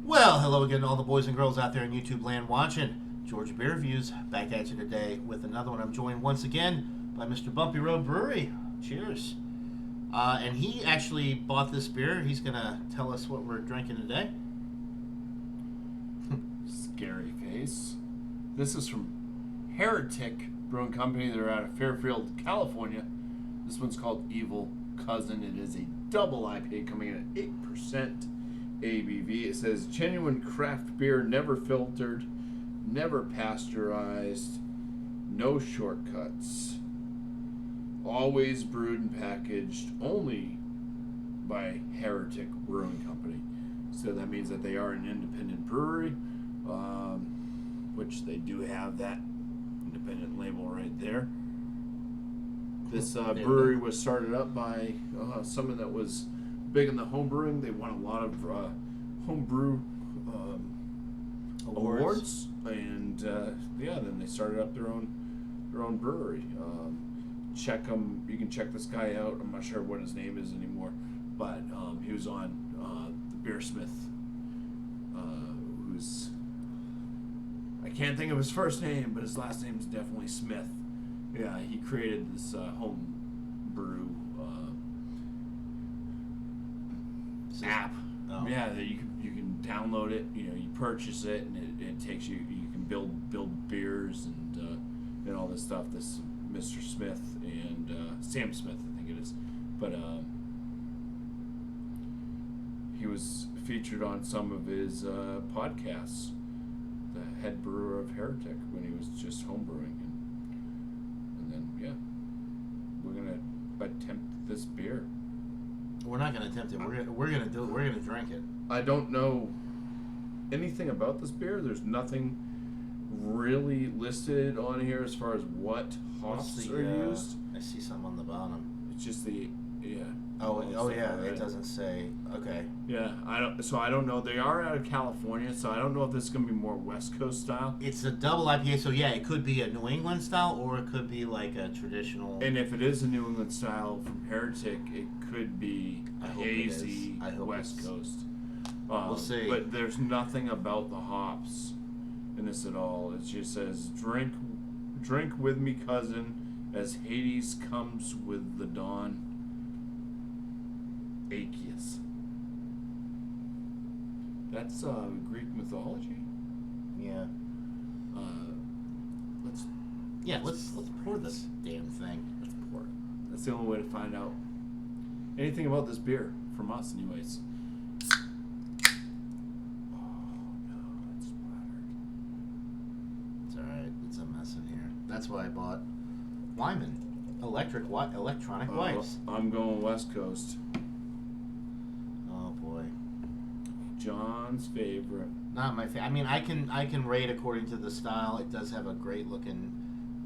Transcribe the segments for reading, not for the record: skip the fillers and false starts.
Well, hello again to all the boys and girls out there in YouTube land watching. Georgia Beer Reviews back at you today with another one. I'm joined once again by Mr. Bumpy Road Brewery. Cheers. And he actually bought this beer. He's going to tell us what we're drinking today. Scary face. This is from Heretic Brewing Company. They're out of Fairfield, California. This one's called Evil Cousin. It is a double IPA coming in at 8% ABV. It says genuine craft beer, never filtered, never pasteurized, no shortcuts. Always brewed and packaged only by Heretic Brewing Company. So that means that they are an independent brewery, which they do have that independent label right there. This brewery was started up by someone that was big in the home brewing. They won a lot of home brew awards, and then they started up their own brewery. Check them. You can check this guy out. I'm not sure what his name is anymore, but he was on the Beersmith. Who's I can't think of his first name, but his last name is definitely Smith. Yeah, he created this home brew app. Oh. Yeah, that you can download it. You know, you purchase it, and it takes you. You can build beers and all this stuff. This Mr. Smith and Sam Smith, I think it is, but he was featured on some of his podcasts. The head brewer of Heretic when he was just home brewing, and then we're gonna attempt this beer. We're not going to attempt it. We're going to do it. We're going to drink it. I don't know anything about this beer. There's nothing really listed on here as far as what hops are used. I see some on the bottom. It's just the Oh yeah. It doesn't say. Okay. Yeah, I don't know. They are out of California, so I don't know if this is gonna be more West Coast style. It's a double IPA, so yeah, it could be a New England style, or it could be like a traditional. And if it is a New England style from Heretic, it could be a hazy West Coast. We'll see. But there's nothing about the hops in this at all. It just says, drink with me, cousin, as Hades comes with the dawn. Aegeus. That's Greek mythology. Yeah. Let's pour this damn thing. Let's pour it. That's the only way to find out anything about this beer from us, anyways. Oh no, it's splattered. It's all right. It's a mess in here. That's why I bought Wyman electronic wipes. I'm going West Coast. Oh boy. John's favorite. Not my favorite. I mean, I can rate according to the style. It does have a great looking,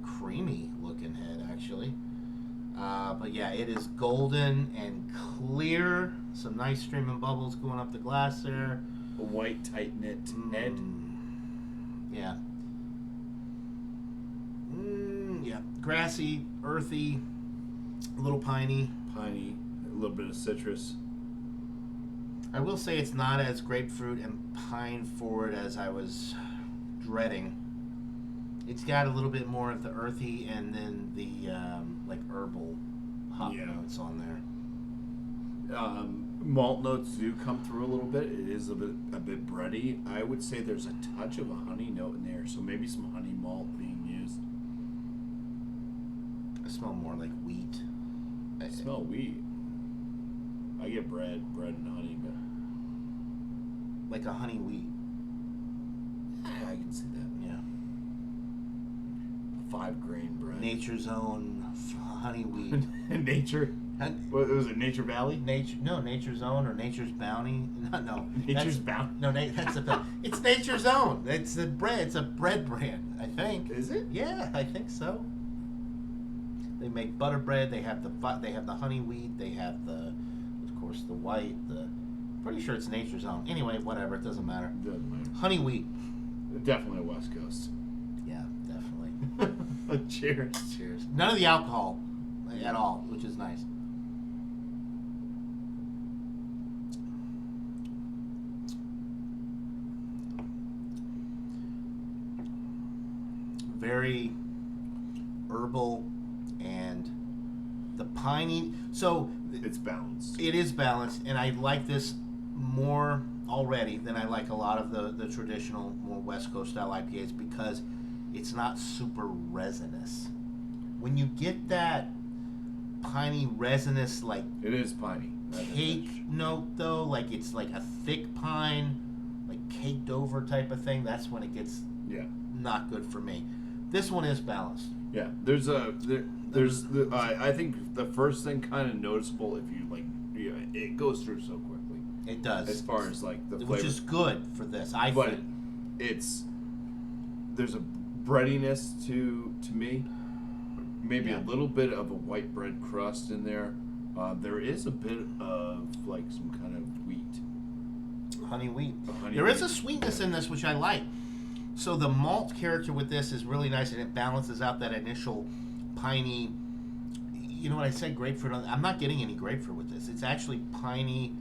creamy looking head actually. But yeah, it is golden and clear. Some nice streaming bubbles going up the glass there. A white tight knit head. Yeah. Yeah. Grassy, earthy, a little piney. Piney, a little bit of citrus. I will say it's not as grapefruit and pine forward as I was dreading. It's got a little bit more of the earthy and then the like herbal hop notes on there. Malt notes do come through a little bit. It is a bit bready. I would say there's a touch of a honey note in there, so maybe some honey malt being used. I smell more like wheat. I smell wheat. I get bread and honey, but like a honey wheat. I can see that. Yeah. 5-grain bread. Nature's own honey wheat. Nature. What was it? Nature Valley? Nature's own or Nature's Bounty. No. Nature's Bounty. No, that's a. It's Nature's Own. It's a bread. It's a bread brand, I think. Is it? Yeah, I think so. They make butter bread. They have the honey wheat. They have of course, the white. Pretty sure it's Nature's Own. Anyway, whatever. It doesn't matter. Doesn't matter. Honey wheat. Definitely a West Coast. Yeah, definitely. Cheers. Cheers. None of the alcohol at all, which is nice. very herbal and the piney. So It's balanced. it is balanced, and I like this more already than I like a lot of the traditional, more West Coast style IPAs because it's not super resinous. When you get that piney resinous, like It is piney. cake note though, like it's like a thick pine, like caked over type of thing, that's when it gets Yeah. not good for me. This one is balanced. Yeah. I think the first thing kind of noticeable if you like, yeah, it goes through so quickly. It does. As far as like the flavor, Which is good for this, I but think. there's a breadiness to me. Maybe Yeah. a little bit of a white bread crust in there. There is a bit of like some kind of wheat. Honey wheat. Honey There is wheat. a sweetness in this which I like. So the malt character with this is really nice and it balances out that initial piney. You know what I said, grapefruit. I'm not getting any grapefruit with this. It's actually piney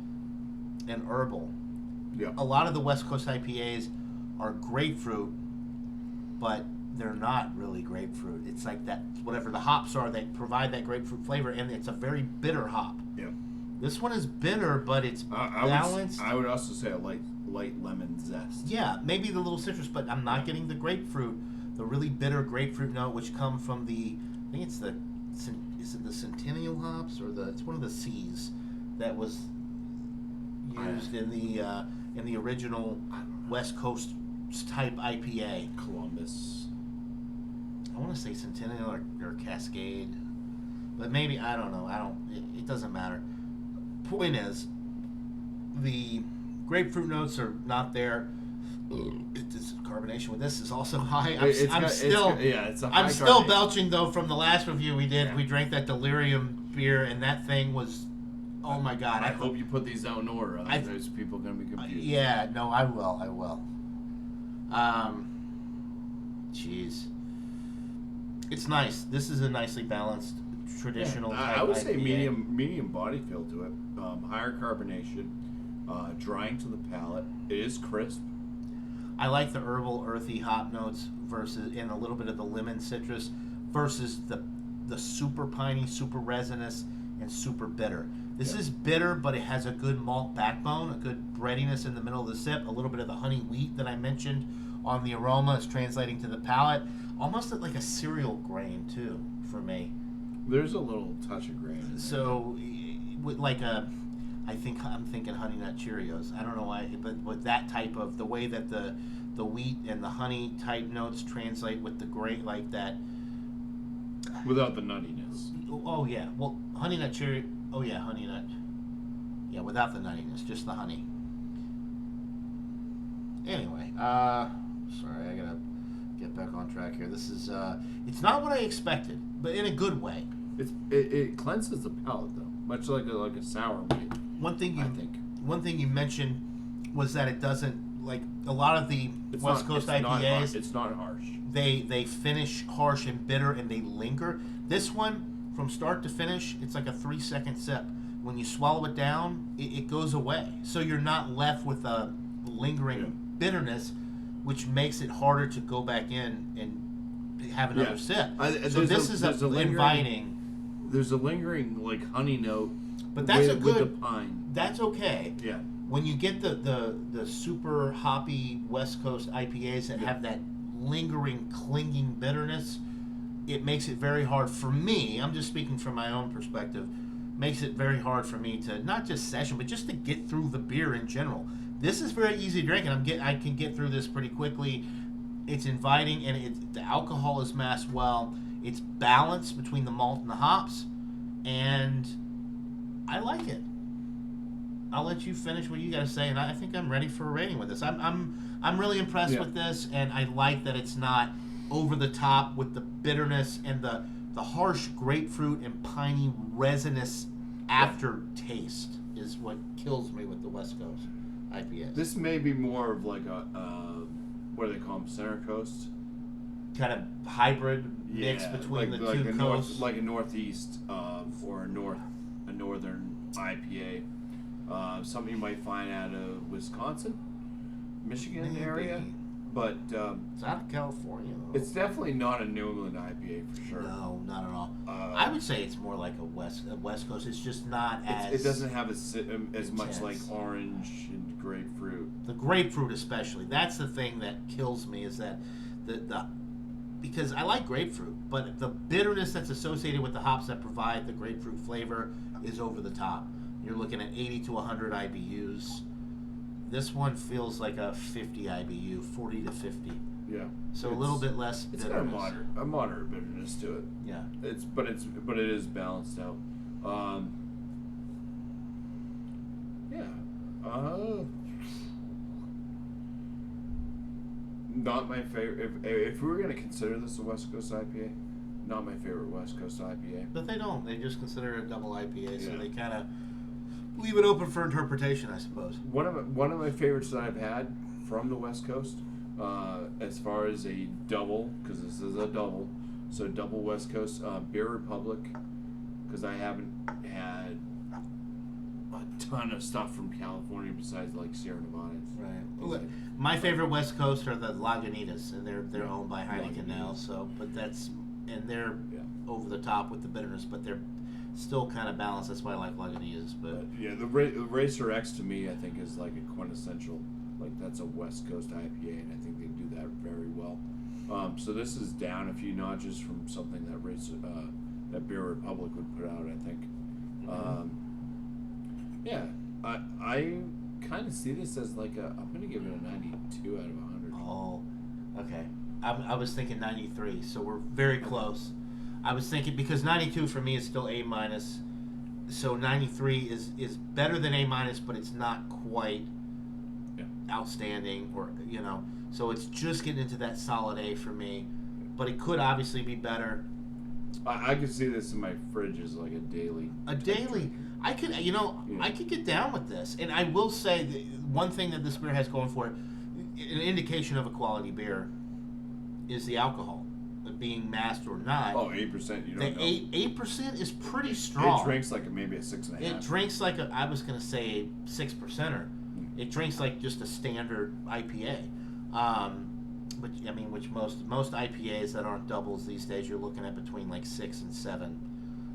and herbal. Yeah. A lot of the West Coast IPAs are grapefruit, but they're not really grapefruit. It's like that, whatever the hops are, they provide that grapefruit flavor, and it's a very bitter hop. Yeah. This one is bitter, but it's balanced. I would also say a light lemon zest. Yeah, maybe the little citrus, but I'm not getting the grapefruit, the really bitter grapefruit note, which come from I think it's is it the Centennial hops or it's one of the C's that was used in the original West Coast type IPA. Columbus. I want to say Centennial or Cascade, but maybe I don't know. It doesn't matter. Point is, the grapefruit notes are not there. This carbonation with this is also high. I'm still belching though from the last review we did. Yeah. We drank that Delirium beer, and that thing was, oh my god! I hope you put these out in order. Otherwise, people are gonna be confused. Yeah, no, I will. Jeez, it's nice. This is a nicely balanced traditional. Yeah, type I would say IPA. medium body feel to it. Higher carbonation, drying to the palate. It is crisp. I like the herbal, earthy hop notes and a little bit of the lemon citrus versus the super piney, super resinous, and super bitter. This is bitter, but it has a good malt backbone, a good breadiness in the middle of the sip, a little bit of the honey wheat that I mentioned on the aroma is translating to the palate. Almost like a cereal grain, too, for me. There's a little touch of grain in there. So, with I'm thinking Honey Nut Cheerios. I don't know why, but with that type of, the way that the wheat and the honey type notes translate with the grain, like that. Without the nuttiness. Oh, yeah. Well, Honey Nut Cheerio. Oh, yeah, Honey Nut. Yeah, without the nuttiness, just the honey. Anyway, sorry, I gotta get back on track here. This is, it's not what I expected, but in a good way. It cleanses the palate though, much like a sour wheat. One thing you mentioned was that it doesn't, like a lot of the West Coast IPAs. It's not harsh. They finish harsh and bitter and they linger. This one, from start to finish, it's like a 3-second sip. When you swallow it down, it goes away. So you're not left with a lingering bitterness, which makes it harder to go back in and have another sip. So this is inviting. There's a lingering like honey note, but that's with the pine. That's okay. Yeah. When you get the super hoppy West Coast IPAs that have that lingering, clinging bitterness, it makes it very hard for me. I'm just speaking from my own perspective. Makes it very hard for me to not just session, but just to get through the beer in general. This is very easy to drink, and I can get through this pretty quickly. It's inviting, and the alcohol is masked well. It's balanced between the malt and the hops, and I like it. I'll let you finish what you got to say, and I think I'm ready for a rating with this. I'm really impressed with this, and I like that it's not over the top with the bitterness and the harsh grapefruit and piney resinous aftertaste is what kills me with the West Coast IPAs. This may be more of like a what do they call them? Center Coast. Kind of hybrid mix between the two coasts, like a northeast or a northern IPA. Something you might find out of Wisconsin, Michigan area. but It's out of California, though. it's definitely not a New England IPA for sure. No, not at all. I would say it's more like a West Coast. It's just not as. It doesn't have as much like intense. orange and grapefruit. The grapefruit, especially. That's the thing that kills me. Is that the because I like grapefruit, but the bitterness that's associated with the hops that provide the grapefruit flavor is over the top. You're looking at 80 to 100 IBUs. This one feels like a 50 IBU, 40 to 50. Yeah. So a little bit less It's bitterness. got a moderate bitterness to it. Yeah. But it is balanced out. Yeah. Not my favorite. If we were gonna consider this a West Coast IPA, not my favorite West Coast IPA. But they don't. They just consider it a double IPA, so Yeah. they kind of leave it open for interpretation, I suppose. One of my favorites that I've had from the West Coast, as far as a double, because this is a double, so double West Coast, Beer Republic, because I haven't had a ton of stuff from California besides like Sierra Nevada. Right. My favorite West Coast are the Lagunitas, and they're owned by Heineken now. So, but they're over the top with the bitterness, but they're still kind of balanced. That's why I like Lagunitas. But yeah, the Racer X to me, I think, is like a quintessential, like that's a West Coast IPA, and I think they do that very well. So this is down a few notches from something that Beer Republic would put out, I think. Yeah, I kind of see this as like I'm gonna give it a 92 out of 100. oh, okay. I was thinking 93, so we're very close. I was thinking because 92 for me is still A minus, so 93 is better than A minus, but it's not quite outstanding, or so it's just getting into that solid A for me. But it could obviously be better. I could see this in my fridge as like a daily. Drink. I could, I could get down with this, and I will say one thing that this beer has going for it, an indication of a quality beer, is the alcohol, being masked or not. Oh, 8%. You don't know. 8% is pretty strong. It drinks like maybe a 6.5. It drinks like I was gonna say 6%er. It drinks like just a standard IPA. But I mean, which most IPAs that aren't doubles these days, you're looking at between like 6 and 7.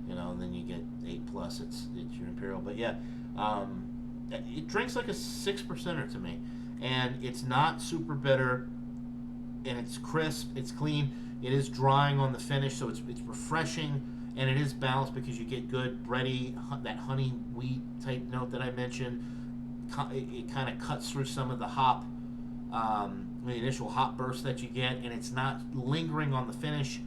And then you get 8+. It's your imperial, but yeah, it drinks like a 6%er to me, and it's not super bitter, and it's crisp, it's clean, it is drying on the finish, so it's refreshing, and it is balanced because you get good bready, that honey wheat type note that I mentioned. It kind of cuts through some of the hop, the initial hop burst that you get, and it's not lingering on the finish.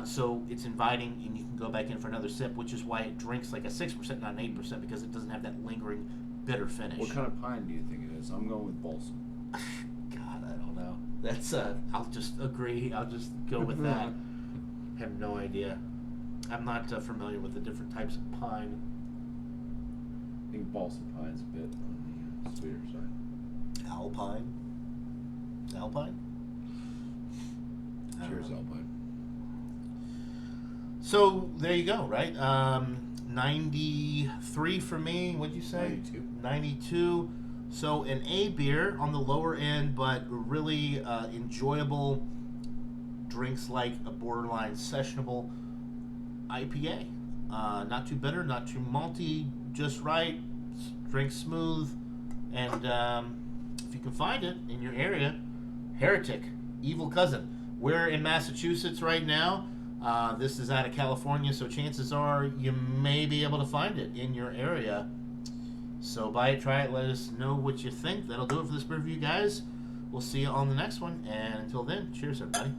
So it's inviting, and you can go back in for another sip, which is why it drinks like a 6%, not an 8%, because it doesn't have that lingering bitter finish. What kind of pine do you think it is? I'm going with balsam. God, I don't know. That's I'll just agree. I'll just go with that. I have no idea. I'm not familiar with the different types of pine. I think balsam pine's a bit on the sweeter side. Alpine? Cheers, Alpine. So there you go, right? 93 for me. What'd you say? 92. So an A beer on the lower end, but really enjoyable. Drinks like a borderline sessionable IPA. Not too bitter, not too malty, just right. Drinks smooth. And if you can find it in your area, Heretic, Evil Cousin. We're in Massachusetts right now. This is out of California, so chances are you may be able to find it in your area. So buy it, try it, let us know what you think. That'll do it for this beer review, guys. We'll see you on the next one, and until then, cheers, everybody.